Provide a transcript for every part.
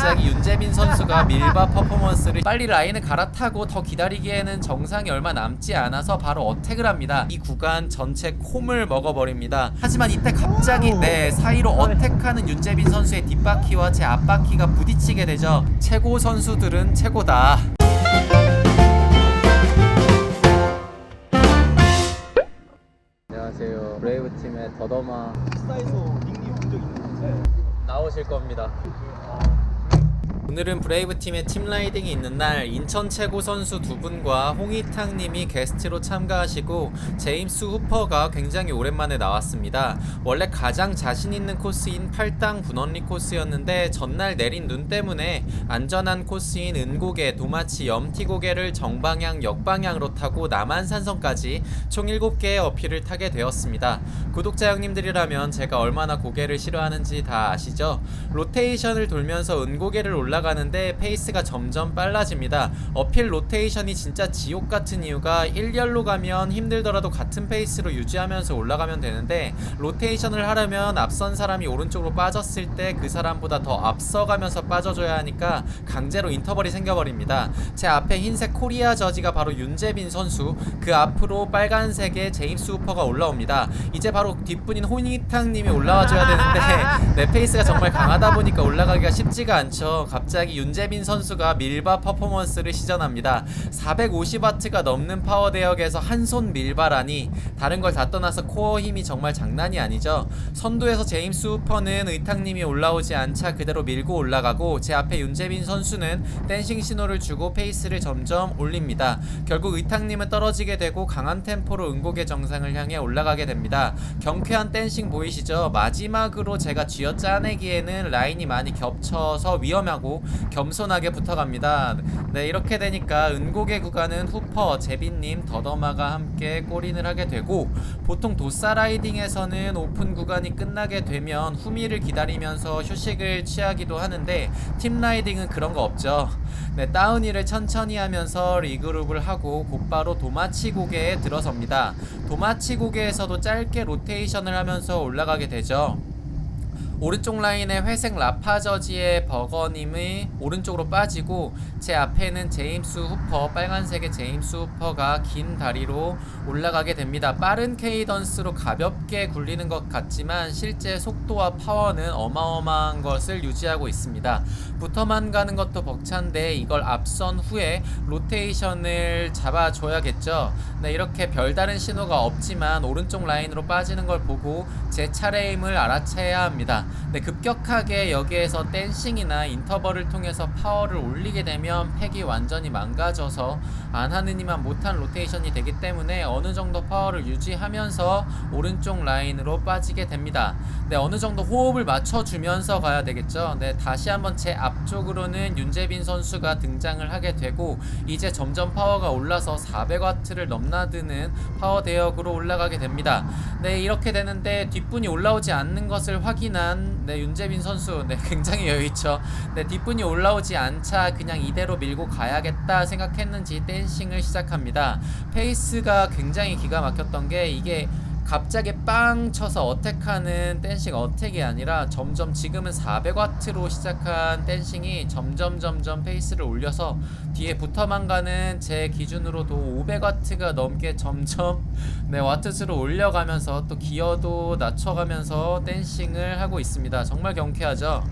갑자기 윤재빈 선수가 밀바 퍼포먼스를 빨리 라인을 갈아타고 더 기다리기에는 정상이 얼마 남지 않아서 바로 어택을 합니다. 이 구간 전체 콤을 먹어버립니다. 하지만 이때 갑자기 사이로 어택하는 윤재빈 선수의 뒷바퀴와 제 앞바퀴가 부딪히게 되죠. 최고 선수들은 최고다. 안녕하세요. 브레이브 팀의 더더마 스타에서 닉네임 본적 있는데 나오실 겁니다. 오늘은 브레이브 팀의 팀 라이딩이 있는 날 인천 최고 선수 두 분과 홍희탕 님이 게스트로 참가하시고 제임스 후퍼가 굉장히 오랜만에 나왔습니다. 원래 가장 자신 있는 코스인 팔당 분원리 코스였는데 전날 내린 눈 때문에 안전한 코스인 은고개, 도마치, 염티고개를 정방향, 역방향으로 타고 남한산성까지 총 7개의 어필을 타게 되었습니다. 구독자 형님들이라면 제가 얼마나 고개를 싫어하는지 다 아시죠? 로테이션을 돌면서 은고개를 올라가는데 페이스가 점점 빨라집니다. 어필 로테이션이 진짜 지옥같은 이유가 1열로 가면 힘들더라도 같은 페이스로 유지하면서 올라가면 되는데 로테이션을 하려면 앞선 사람이 오른쪽으로 빠졌을 때 그 사람보다 더 앞서가면서 빠져줘야 하니까 강제로 인터벌이 생겨버립니다. 제 앞에 흰색 코리아 저지가 바로 윤재빈 선수, 그 앞으로 빨간색의 제임스 후퍼가 올라옵니다. 이제 바로 뒷분인 홍희탕 님이 올라와줘야 되는데 내 페이스가 정말 강하다 보니까 올라가기가 쉽지가 않죠. 갑자기 윤재빈 선수가 밀바 퍼포먼스를 시전합니다. 450W가 넘는 파워 대역에서 한 손 밀바라니 다른 걸 다 떠나서 코어 힘이 정말 장난이 아니죠. 선두에서 제임스 후퍼는 의탕님이 올라오지 않자 그대로 밀고 올라가고 제 앞에 윤재빈 선수는 댄싱 신호를 주고 페이스를 점점 올립니다. 결국 의탕님은 떨어지게 되고 강한 템포로 은고개 정상을 향해 올라가게 됩니다. 경쾌한 댄싱 보이시죠? 마지막으로 제가 쥐어짜내기에는 라인이 많이 겹쳐서 위험하고 겸손하게 붙어갑니다. 네, 이렇게 되니까 은고개 구간은 후퍼, 재빈님, 더더마가 함께 골인을 하게 되고, 보통 도싸 라이딩에서는 오픈 구간이 끝나게 되면 후미를 기다리면서 휴식을 취하기도 하는데 팀 라이딩은 그런 거 없죠. 네, 다운힐을 천천히 하면서 리그룹을 하고 곧바로 도마치 고개에 들어섭니다. 도마치 고개에서도 짧게 로테이션을 하면서 올라가게 되죠. 오른쪽 라인에 회색 라파저지의 버거님이 오른쪽으로 빠지고 제 앞에는 제임스 후퍼, 빨간색의 제임스 후퍼가 긴 다리로 올라가게 됩니다. 빠른 케이던스로 가볍게 굴리는 것 같지만 실제 속도와 파워는 어마어마한 것을 유지하고 있습니다. 붙어만 가는 것도 벅찬데 이걸 앞선 후에 로테이션을 잡아줘야겠죠. 네, 이렇게 별다른 신호가 없지만 오른쪽 라인으로 빠지는 걸 보고 제 차례임을 알아채야 합니다. 네, 급격하게 여기에서 댄싱이나 인터벌을 통해서 파워를 올리게 되면 팩이 완전히 망가져서 안 하는 이만 못한 로테이션이 되기 때문에 어느 정도 파워를 유지하면서 오른쪽 라인으로 빠지게 됩니다. 네, 어느 정도 호흡을 맞춰주면서 가야 되겠죠. 네, 다시 한번 제 앞쪽으로는 윤재빈 선수가 등장을 하게 되고 이제 점점 파워가 올라서 400W를 넘나드는 파워 대역으로 올라가게 됩니다. 네, 이렇게 되는데 뒷분이 올라오지 않는 것을 확인한 윤재빈 선수 굉장히 여유있죠. 뒷분이 올라오지 않자 그냥 이대로 밀고 가야겠다 생각했는지 댄싱을 시작합니다. 페이스가 굉장히 기가 막혔던 게 이게 갑자기 빵 쳐서 어택하는 댄싱 어택이 아니라 점점 지금은 400W로 시작한 댄싱이 점점 페이스를 올려서 뒤에 붙어만 가는 제 기준으로도 500W가 넘게 점점 와트수를 올려가면서 또 기어도 낮춰가면서 댄싱을 하고 있습니다. 정말 경쾌하죠.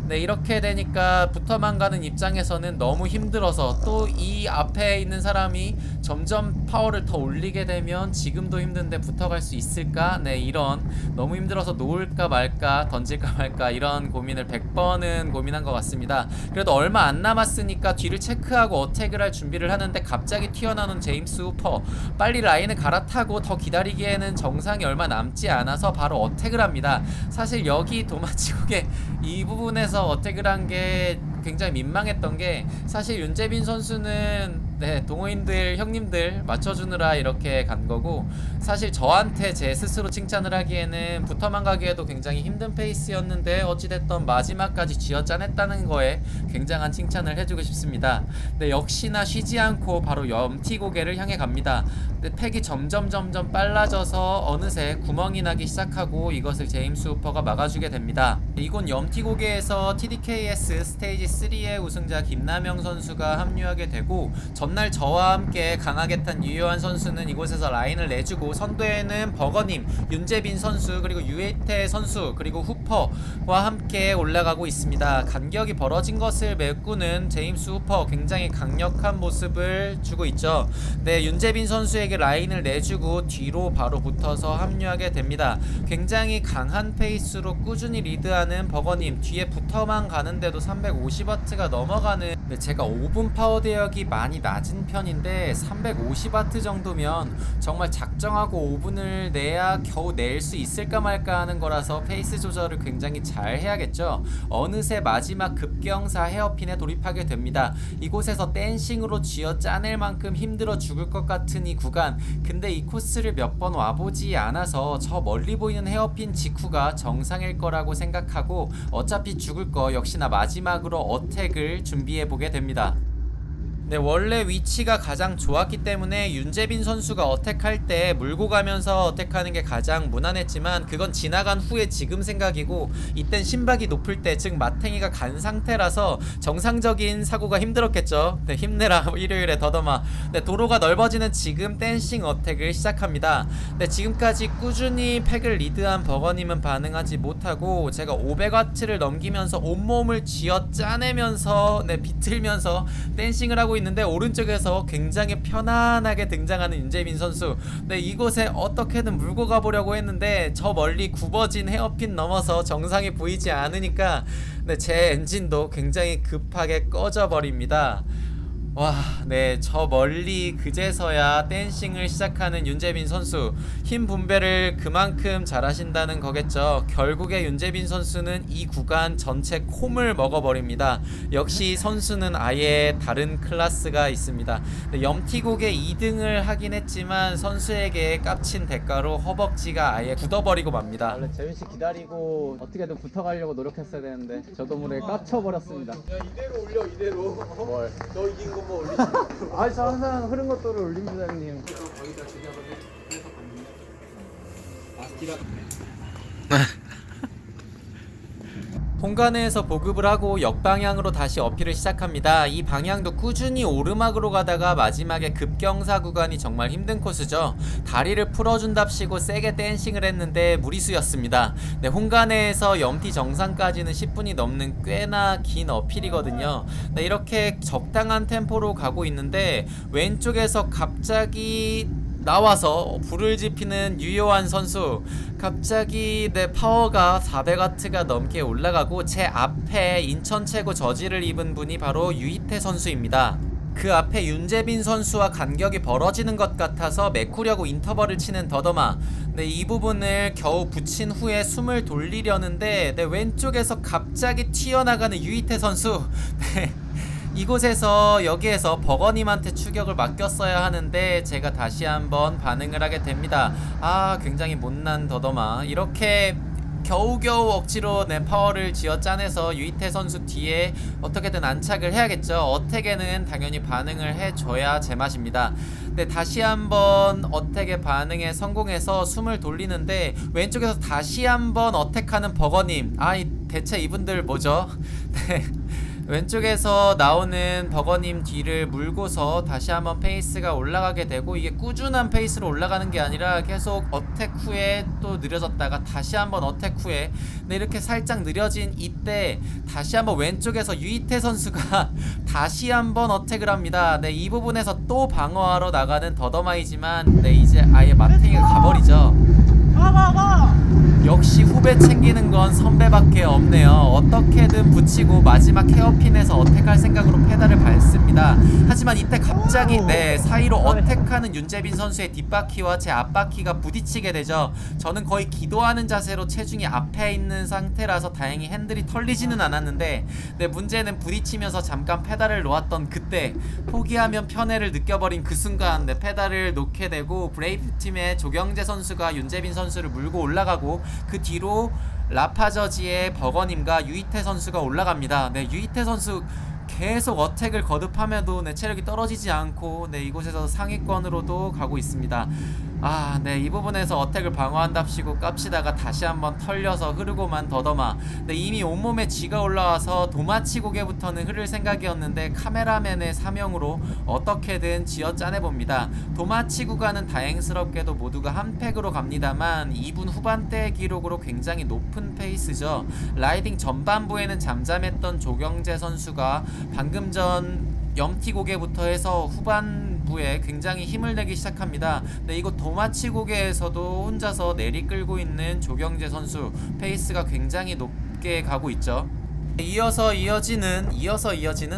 네, 이렇게 되니까 붙어만 가는 입장에서는 너무 힘들어서 또 이 앞에 있는 사람이 점점 파워를 더 올리게 되면 지금도 힘든데 붙어갈 수 있을까? 네, 이런 너무 힘들어서 놓을까 말까 던질까 말까 이런 고민을 100번은 고민한 것 같습니다. 그래도 얼마 안 남았으니까 뒤를 체크하고 어택을 할 준비를 하는데 갑자기 튀어나오는 제임스 후퍼, 빨리 라인을 갈아타고 더 기다리기에는 정상이 얼마 남지 않아서 바로 어택을 합니다. 사실 여기 도마치국의 이 부분에서 어택을 한 게 굉장히 민망했던 게 사실 윤재빈 선수는 동호인들 형님들 맞춰주느라 이렇게 간 거고 사실 저한테 제 스스로 칭찬을 하기에는 붙어만 가기에도 굉장히 힘든 페이스였는데 어찌됐던 마지막까지 쥐어짜냈다는 거에 굉장한 칭찬을 해주고 싶습니다. 역시나 쉬지 않고 바로 염티고개를 향해 갑니다. 팩이 점점 빨라져서 어느새 구멍이 나기 시작하고 이것을 제임스 후퍼가 막아주게 됩니다. 이곳 염티고개에서 TDKS 스테이지 K3의 우승자 김남영 선수가 합류하게 되고, 전날 저와 함께 강하게 탄 유효한 선수는 이곳에서 라인을 내주고, 선두에는 버거님, 윤재빈 선수, 그리고 유혜태 선수, 그리고 후퍼와 함께 올라가고 있습니다. 간격이 벌어진 것을 메꾸는 제임스 후퍼, 굉장히 강력한 모습을 주고 있죠. 네, 윤재빈 선수에게 라인을 내주고 뒤로 바로 붙어서 합류하게 됩니다. 굉장히 강한 페이스로 꾸준히 리드하는 버거님, 뒤에 붙어만 가는데도 350W가 넘어가는, 네, 제가 5분 파워 대역이 많이 낮은 편인데 350W 정도면 정말 작정하고 5분을 내야 겨우 낼 수 있을까 말까 하는 거라서 페이스 조절을 굉장히 잘 해야겠죠. 어느새 마지막 급경사 헤어핀에 돌입하게 됩니다. 이곳에서 댄싱으로 쥐어 짜낼 만큼 힘들어 죽을 것 같은 이 구간, 근데 이 코스를 몇 번 와보지 않아서 저 멀리 보이는 헤어핀 직후가 정상일 거라고 생각하고, 어차피 죽을 거 역시나 마지막으로 어택을 준비해보게 됩니다. 네, 원래 위치가 가장 좋았기 때문에 윤재빈 선수가 어택할 때 물고 가면서 어택하는 게 가장 무난했지만, 그건 지나간 후에 지금 생각이고, 이땐 심박이 높을 때, 즉 마탱이가 간 상태라서 정상적인 사고가 힘들었겠죠. 네, 힘내라 일요일에 더더마. 네, 도로가 넓어지는 지금 댄싱 어택을 시작합니다. 네, 지금까지 꾸준히 팩을 리드한 버거님은 반응하지 못하고, 제가 500W를 넘기면서 온몸을 쥐어 짜내면서, 네, 비틀면서 댄싱을 하고 있는데, 오른쪽에서 굉장히 편안하게 등장하는 윤재빈 선수. 네, 이곳에 어떻게든 물고 가보려고 했는데 저 멀리 굽어진 헤어핀 넘어서 정상이 보이지 않으니까, 네, 제 엔진도 굉장히 급하게 꺼져 버립니다. 와, 네, 저 멀리 그제서야 댄싱을 시작하는 윤재빈 선수, 힘 분배를 그만큼 잘하신다는 거겠죠. 결국에 윤재빈 선수는 이 구간 전체 콤을 먹어버립니다. 역시 선수는 아예 다른 클래스가 있습니다. 네, 염티곡에 2등을 하긴 했지만 선수에게 깝친 대가로 허벅지가 아예 굳어버리고 맙니다. 원래 재민씨 기다리고 어떻게든 붙어가려고 노력했어야 되는데 저도 모르게 깝쳐버렸습니다. 야 이대로 올려 이대로. 뭘? 너 이긴 거 뭐 올리지. 아니 저 항상 흐른 것들을 올립니다 형님. 거기다 제작을 해서 봤는데. 본관에서 보급을 하고 역방향으로 다시 어필을 시작합니다. 이 방향도 꾸준히 오르막으로 가다가 마지막에 급경사 구간이 정말 힘든 코스죠. 다리를 풀어준답시고 세게 댄싱을 했는데 무리수였습니다. 네, 홍간에서 염티 정상까지는 10분이 넘는 꽤나 긴 어필이거든요. 네, 이렇게 적당한 템포로 가고 있는데 왼쪽에서 갑자기 나와서 불을 지피는 유효한 선수, 갑자기 내 파워가 400W가 넘게 올라가고 제 앞에 인천 최고 저지를 입은 분이 바로 유희태 선수입니다. 그 앞에 윤재빈 선수와 간격이 벌어지는 것 같아서 메꾸려고 인터벌을 치는 더더마. 네, 이 부분을 겨우 붙인 후에 숨을 돌리려는데, 네, 왼쪽에서 갑자기 튀어나가는 유희태 선수. 네, 이곳에서 여기에서 버거님한테 추격을 맡겼어야 하는데 제가 다시 한번 반응을 하게 됩니다. 아, 굉장히 못난 더더마. 이렇게 겨우겨우 억지로 내 파워를 쥐어 짜내서 유희태 선수 뒤에 어떻게든 안착을 해야겠죠. 어택에는 당연히 반응을 해줘야 제맛입니다. 네, 다시 한번 어택에 반응에 성공해서 숨을 돌리는데 왼쪽에서 다시 한번 어택하는 버거님. 아, 대체 이분들 뭐죠? 네, 왼쪽에서 나오는 버거님 뒤를 물고서 다시 한번 페이스가 올라가게 되고, 이게 꾸준한 페이스로 올라가는 게 아니라 계속 어택 후에 또 느려졌다가 다시 한번 어택 후에, 네, 이렇게 살짝 느려진 이때 다시 한번 왼쪽에서 유희태 선수가 다시 한번 어택을 합니다. 네, 이 부분에서 또 방어하러 나가는 더더마이지만, 네, 이제 아예 마탱이가 가버리죠. 역시 후배 챙기는 건 선배밖에 없네요. 어떻게든 붙이고 마지막 헤어핀에서 어택할 생각으로 페달을 밟습니다. 하지만 이때 갑자기, 네, 사이로 어택하는 윤재빈 선수의 뒷바퀴와 제 앞바퀴가 부딪히게 되죠. 저는 거의 기도하는 자세로 체중이 앞에 있는 상태라서 다행히 핸들이 털리지는 않았는데, 네, 문제는 부딪히면서 잠깐 페달을 놓았던 그때, 포기하면 편애를 느껴버린 그 순간, 네, 페달을 놓게 되고 브레이브팀의 조경재 선수가 윤재빈 선수를 물고 올라가고, 그 뒤로 라파저지의 버거님과 유희태 선수가 올라갑니다. 네, 유희태 선수 계속 어택을 거듭하면도, 네, 체력이 떨어지지 않고, 네, 이곳에서 상위권으로도 가고 있습니다. 네, 이 부분에서 어택을 방어한답시고 깝치다가 다시 한번 털려서 흐르고만 더더마. 네, 이미 온몸에 쥐가 올라와서 도마치 고개부터는 흐를 생각이었는데 카메라맨의 사명으로 어떻게든 쥐어 짜내봅니다. 도마치 구간은 다행스럽게도 모두가 한 팩으로 갑니다만 2분 후반대의 기록으로 굉장히 높은 페이스죠. 라이딩 전반부에는 잠잠했던 조경재 선수가 방금 전 염티 고개부터 해서 후반부에 굉장히 힘을 내기 시작합니다. 네, 이곳 도마치 고개에서도 혼자서 내리 끌고 있는 조경재 선수 페이스가 굉장히 높게 가고 있죠. 이어서 이어지는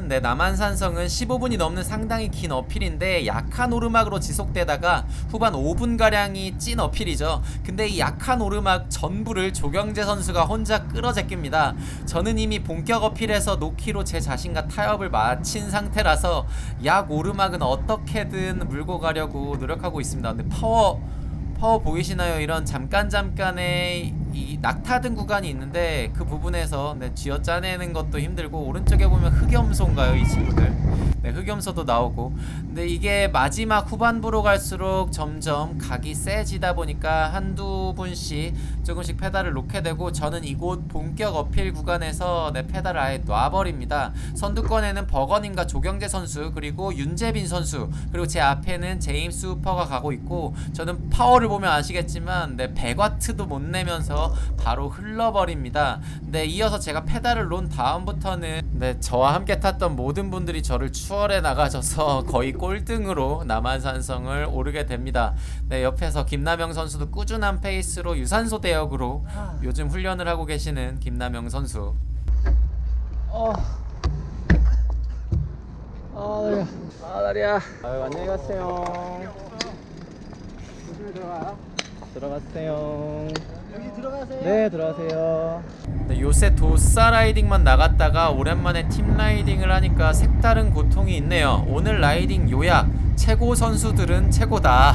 네, 남한산성은 15분이 넘는 상당히 긴 어필인데 약한 오르막으로 지속되다가 후반 5분가량이 찐 어필이죠. 근데 이 약한 오르막 전부를 조경재 선수가 혼자 끌어제낍니다. 저는 이미 본격 어필에서 노키로 제 자신과 타협을 마친 상태라서 약 오르막은 어떻게든 물고 가려고 노력하고 있습니다. 근데 파워 보이시나요? 이런 잠깐의 이 낙타등 구간이 있는데 그 부분에서 네, 쥐어 짜내는 것도 힘들고, 오른쪽에 보면 흑염소인가요 이 친구들? 네, 흑염소도 나오고. 근데 이게 마지막 후반부로 갈수록 점점 각이 세지다 보니까 한두 분씩 조금씩 페달을 놓게 되고, 저는 이곳 본격 어필 구간에서 네, 페달을 아예 놔버립니다. 선두권에는 버거님과 조경재 선수, 그리고 윤재빈 선수, 그리고 제 앞에는 제임스 후퍼가 가고 있고, 저는 파워를 보면 아시겠지만 네, 100와트도 못 내면서 바로 흘러버립니다. 네, 이어서 제가 페달을 놓은 다음부터는 네, 저와 함께 탔던 모든 분들이 저를 추월해 나가셔서 거의 꼴등으로 남한산성을 오르게 됩니다. 네, 옆에서 김남영 선수도 꾸준한 페이스로 유산소 대역으로 요즘 훈련을 하고 계시는 김남영 선수. 다리야. 안녕히 가세요. 조심히 들어가요. 들어가세요. 여기 들어가세요. 네, 들어가세요. 네, 요새 도싸 라이딩만 나갔다가 오랜만에 팀 라이딩을 하니까 색다른 고통이 있네요. 오늘 라이딩 요약: 최고 선수들은 최고다.